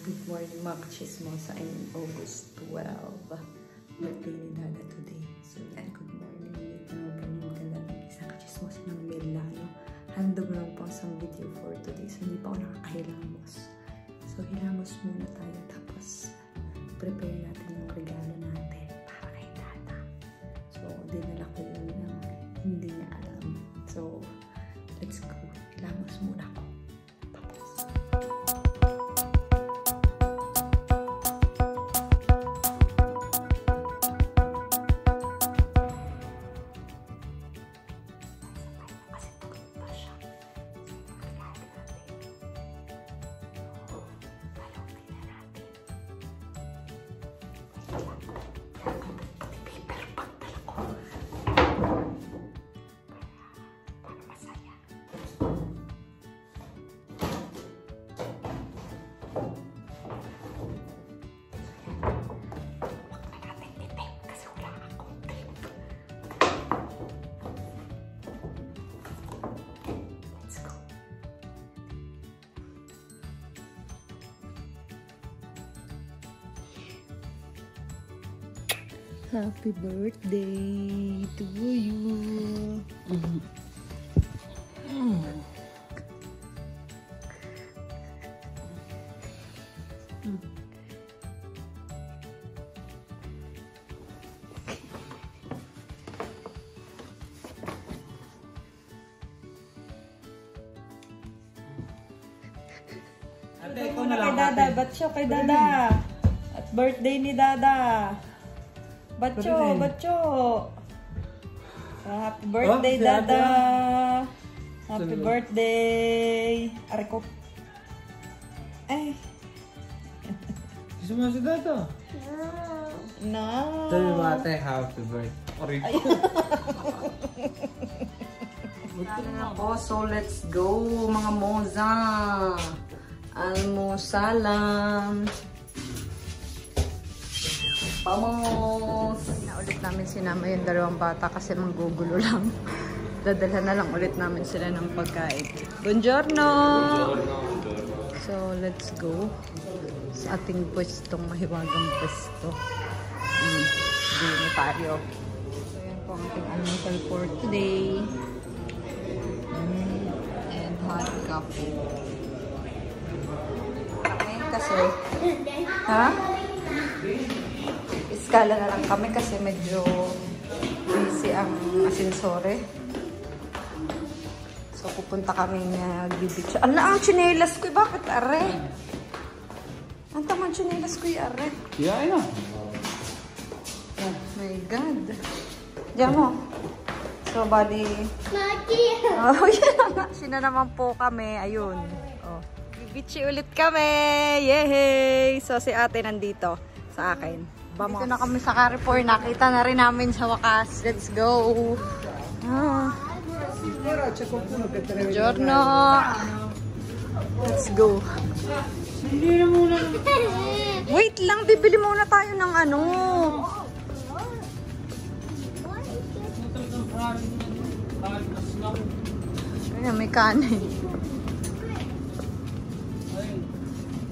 Good morning mga kachismosa. I'm August 12. Birthday ni Dada today. So yan, good morning. Tinawag yung dala ng isang kachismosa ng Milano. Handog lang po ang video for today. So hindi pa ako nakakahilamos. So hilamos muna tayo. Tapos prepare natin yung regalo natin para kay Dada. So dinala ko yun ng hindi niya alam. So let's go. Hilamos muna ako. Happy birthday to you. Ito na kay Dada, batcho kay Dada. At birthday ni Dada. Batcho, batcho. Happy birthday, Dada. Happy birthday. Ari ko. Ay. Gusto mo si Dada? No. Sabi mo ate, happy birthday. Na po, so let's go mga moza. Almusalam. Vamos! Naulit namin sinama yung dalawang bata kasi manggugulo lang. Dadalhan na lang ulit namin sila ng pagkain. Buongiorno! So, let's go sa ating pwestong mahiwagang pwesto. Dino tayo. So, yan po ang ating almusal for today. And hot coffee. Kami kasi... Ha? Iskala na lang kami kasi medyo busy ang asensore. So, pupunta kami na bibitsa. Ala, ang chinelas ko. Bakit, are? Ang tamang chinelas ko, are. Yeah, I know. Oh my God. Diyan mo. So, bali. Oh, yan. Sina naman po kami. Ayun. Oh. Bibitsi ulit kami. Yehey! So, si ate nandito sa akin. Dito na kami sa Carrefour. Nakita na rin namin sa wakas. Let's go. Buongiorno. Let's go. Wait lang. Bibili muna tayo ng ano. Ayan, may kanin.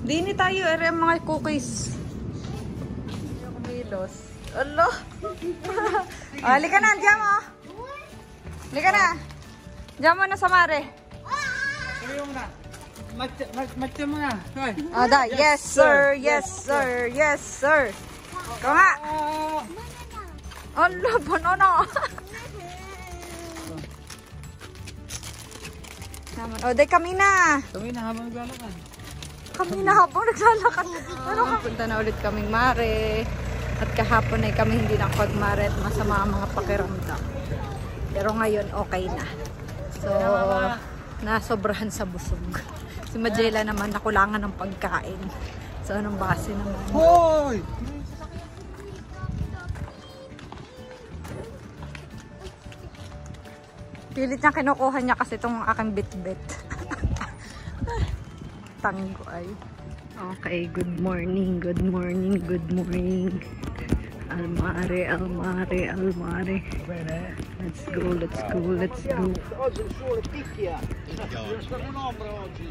Dini tayo. Ere mga cookies. Alo. Halika na, diyan mo. Halika na. Diyan mo na sa mare. Matcha mo na. Ada, yes sir, yes sir, yes sir. Ikaw nga. Alo, banana. O, de kami na. Kami na habang naglalakad. Kami na habang naglalakad. Punta na ulit kaming mare. At kahapon ay kami hindi nakapagmare at masama ang mga pakiramdam. Pero ngayon okay na. So, nasobrahan sa busog. Si Majela naman nakulangan ng pagkain. So, anong base naman? Hoy! Pilit niya kinukuha niya kasi itong aking bit-bit. Tango ay. Okay, good morning, good morning, good morning. Almare, almare, almare. Let's go, let's go, let's go. Oggi il sole picchia. Io sto in ombra oggi.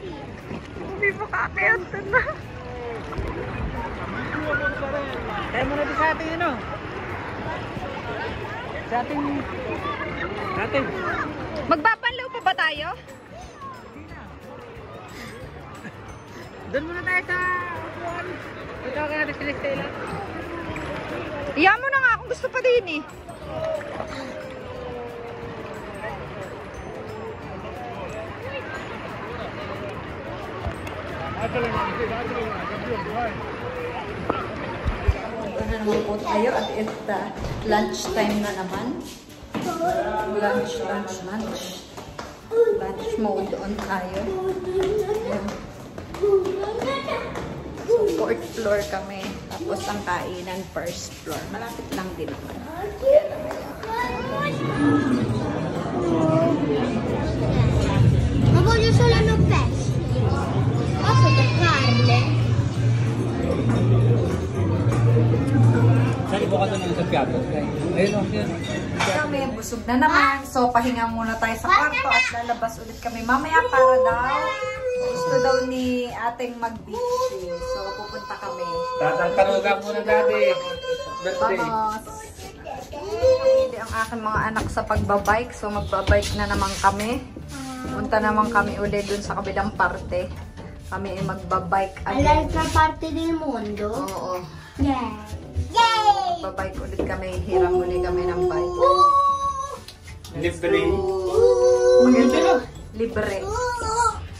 Hindi mo kakayat na. Tayo muna din sa ating ano? Sa ating... Magpapanlaw pa ba tayo? Doon muna tayo sa upuan. Ito ka na Stella. Iyan mo na nga kung gusto pa din eh. Ito na naman po tayo at lunch time na naman. Lunch mode on tayo. Ayan. So, 4th floor kami. Tapos ang kainan, 1st floor. Malapit lang din naman. Ma voglio solo lo pesce. Posso toccarle? Sali po ka doon sa piato. Ayun o, yun. Kami, busog na naman. So, pahinga muna tayo sa kwarto at lalabas ulit kami mamaya para daw. Gusto daw ni ating mag-beach. So, pupunta kami. Tatangkarugan muna dati. Vamos! Hindi ang aking mga anak sa pagbabike. So, magbabike na naman kami. Punta naman kami ulit dun sa kabilang parte. Kami ay magbabike again. All'altra parte del mondo? Oo. Yeah. Yay! Magbabike ulit kami. Hiram ulit kami ng bike. Libre. Libre.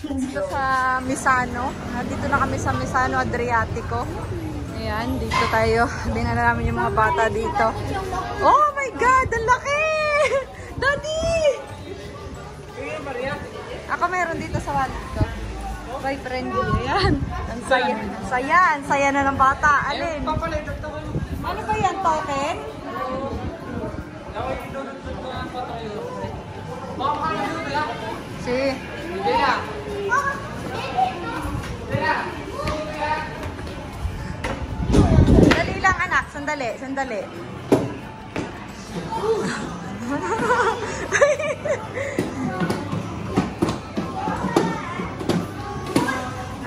Dito sa Misano. Dito na kami sa Misano Adriatico. Ayan, dito tayo. Dinala namin yung mga bata dito. Oh my God! Ang laki! Daddy! Ako meron dito sa wallet ko. By friendly. Ayan. Ang saya. Ang saya na ng bata. Alin? Ano ba yan? Token? Si. Sandali lang anak. Sandali.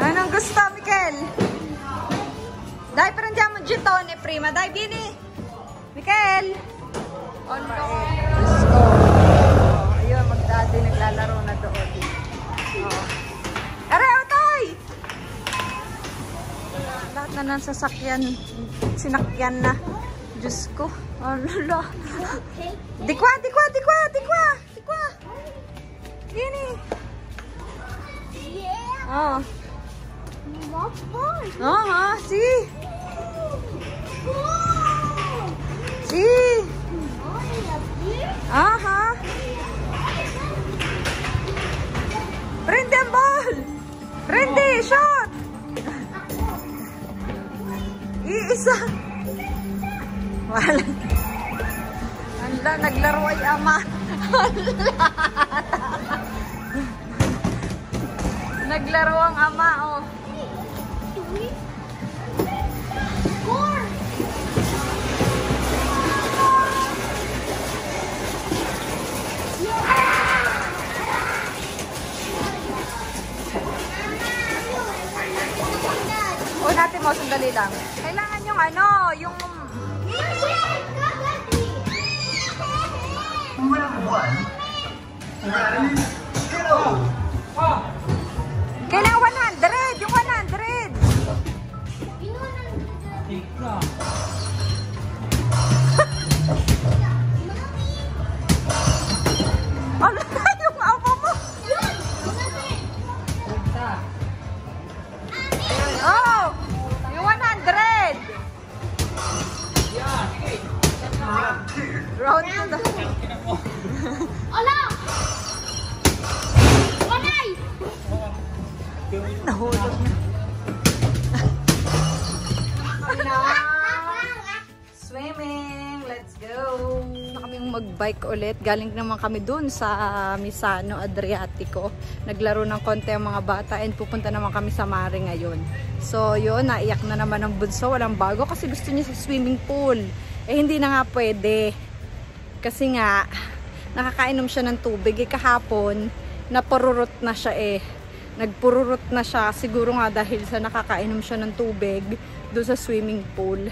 Anong gusto, Mikel? Dai, prendiamo un gettone prima. Dai, vieni. Mikel. On go. Let's go. Ayun, magdati naglalaro na doon. Areo, Toy! Lahat na ng sasakyan, sinakyan na. Diyos ko. Oh, lula. Dikwa. Vieni. Oh. Si. Prende ang ball. Prende. shoot! Iisa. Wala. Hala, naglaro ay ama. Naglaro ang ama, oh. O natin mo, sandali lang. Kailangan yung ano, yung... Kailangan 100! Yung 100! Ala, yung ama mo! Oh! Yung 100! Round 2 na. Ala! Panay! Nahulog na. Swimming! Let's go! Kaming mag-bike ulit. Galing naman kami dun sa Misano Adriatico. Naglaro ng konti ang mga bata and pupunta naman kami sa Mare ngayon. So yun, naiyak na naman ang bunso. Walang bago kasi gusto niya sa swimming pool. Eh hindi na nga pwede. Kasi nga, nakakainom siya ng tubig. Eh kahapon, napururot na siya eh. Nagpururot na siya. Siguro nga dahil sa nakakainom siya ng tubig doon sa swimming pool.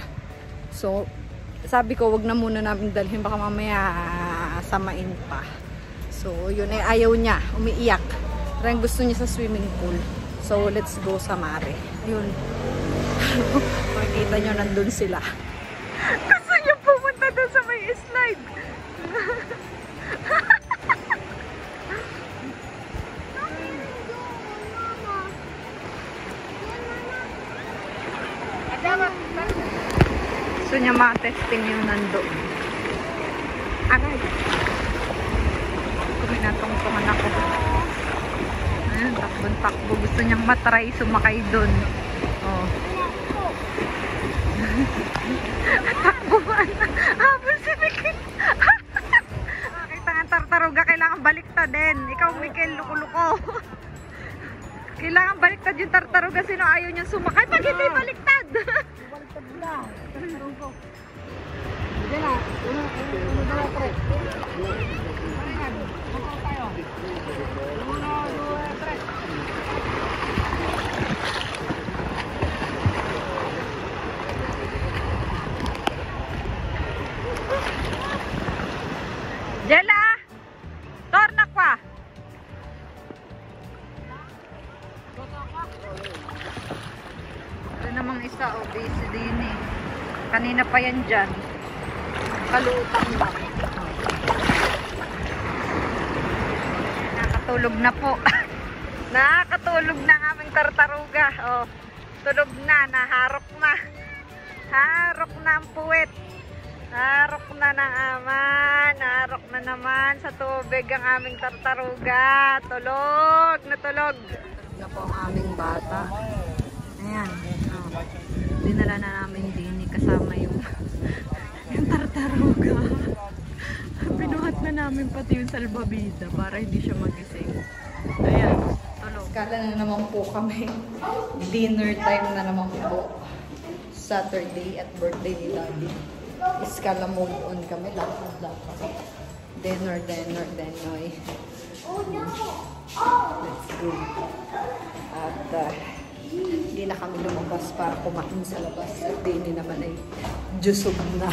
So, sabi ko, wag na muna namin dalhin. Baka mamaya samain pa. So, yun eh, ayaw niya. Umiiyak. Parang gusto niya sa swimming pool. So, let's go sa Mare. Yun. Makikita nyo, nandun sila. Gusto niya pumunta doon sa may slide. Gusto niya ma-testing yung nandoon. Aray. Kuminatong-tungan ako. Ayun, takbon-takbo. Gusto niyang matry sumakay doon. Oh. Takbuhan. Habol si Mikel. Nakita nga tartaruga. Kailangan baliktad din. Ikaw, Mikel, luko-luko. Kailangan baliktad yung tartaruga. Sino ayaw niyang sumakay? Pag hindi baliktad. Baliktad na. Tartaruga. Hindi na. Una, dala, tre. Tayo. Una, dua, tre. Jela! Tornak pa! Ito namang isa, busy din eh. Kanina pa yan dyan. Kalutang lang. Nakatulog na po. Nakatulog na ang aming tartaruga. Oh, tulog na, naharok na. Harok na ang puwet. Harok na ng ama. Naharok na naman sa tubig ang aming tartaruga. Tulog na tulog. Tulog na po ang aming bata. Ayan. Oh. Dinala na namin din kasama yung tartaruga. Pinuhat na namin pati yung salbabida para hindi siya magising. Ayan. Tulog. Kala na naman po kami. Dinner time na naman po. Saturday at birthday ni Daddy. Iskala move on kami. Lapad. Dinner. Let's go. At hindi na kami lumabas para kumain sa labas. At hindi naman ay jusog na.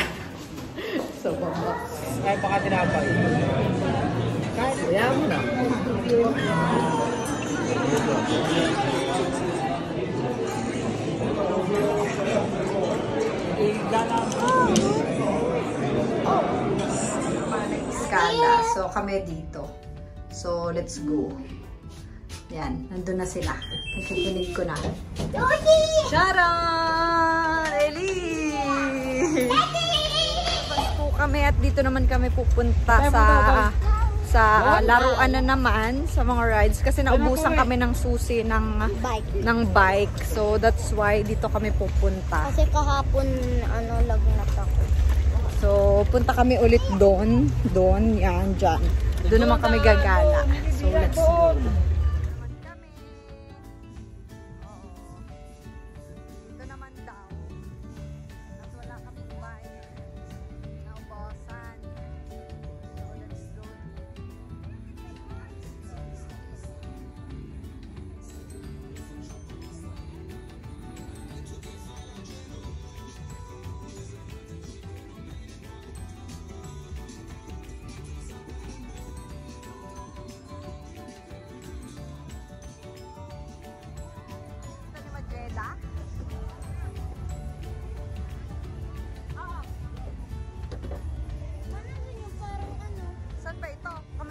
So, baba. Kaya baka tinapay. Kaya mo na. Iskala. So, kami dito. So, let's go. Yan. Nandun na sila. Nakikinig ko na. Sharon! Ellie! Bas po kami at dito naman kami pupunta sa laruan na naman sa mga rides kasi naubusan kami ng susi ng bike. So that's why dito kami pupunta. Kasi kahapon lagnat ako. So punta kami ulit doon, yan dyan. Doon naman kami gagala. So let's go.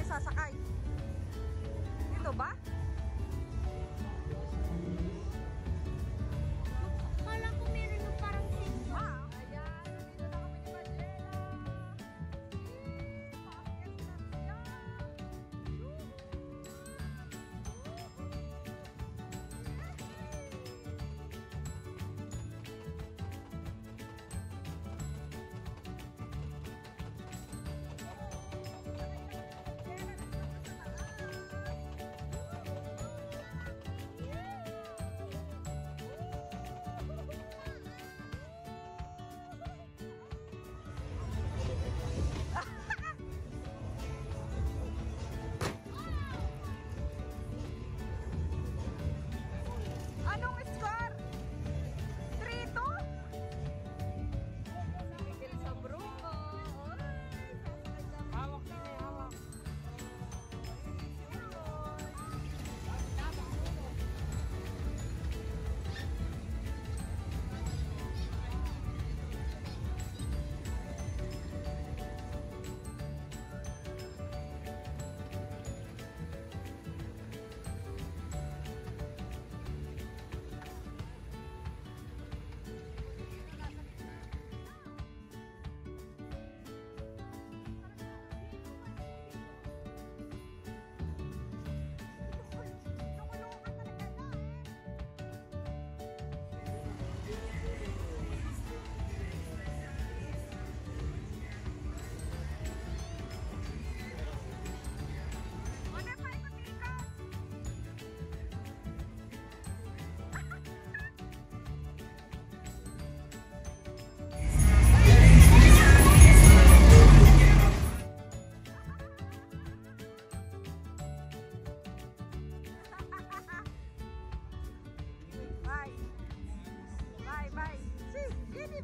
Sasakay. Dito ba? Kala ko meron yung parang sigma. Ayan, dito na kami ni Magela. Paakyat na siya. Anong score? 3-2? Miguel sa Bruco. Hawak na eh, hawak. Bye. See, Bini.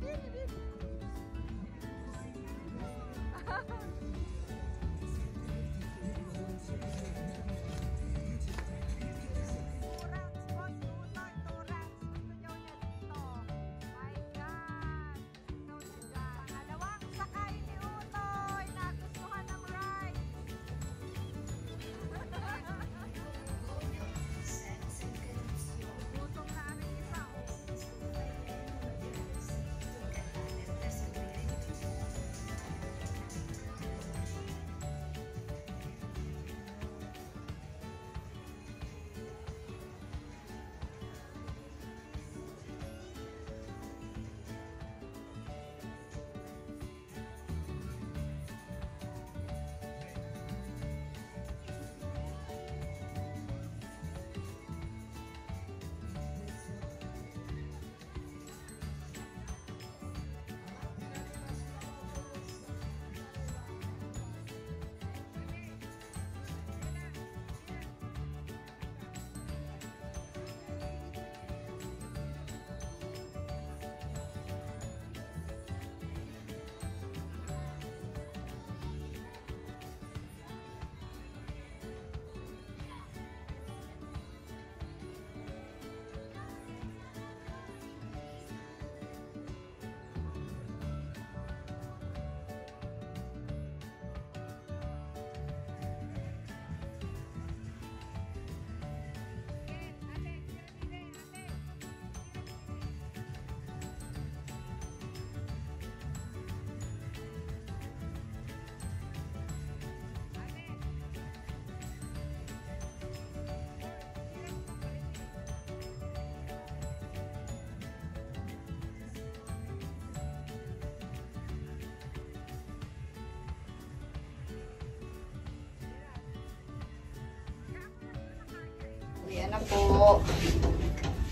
Ayan na po.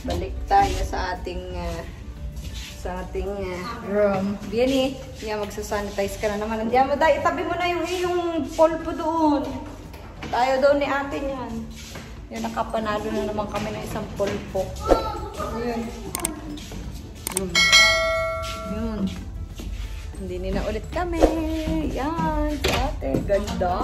Balik tayo sa ating room. Bieni, magsasanitize ka na naman. Andiyan mo, Day, itabi mo na yung iyong polpo doon. Tayo doon ni ate niyan. Yan, nakapanalo na naman kami ng isang polpo. Ayan. Yun. Hindi na ulit kami. Yan, sa ate. Ganda.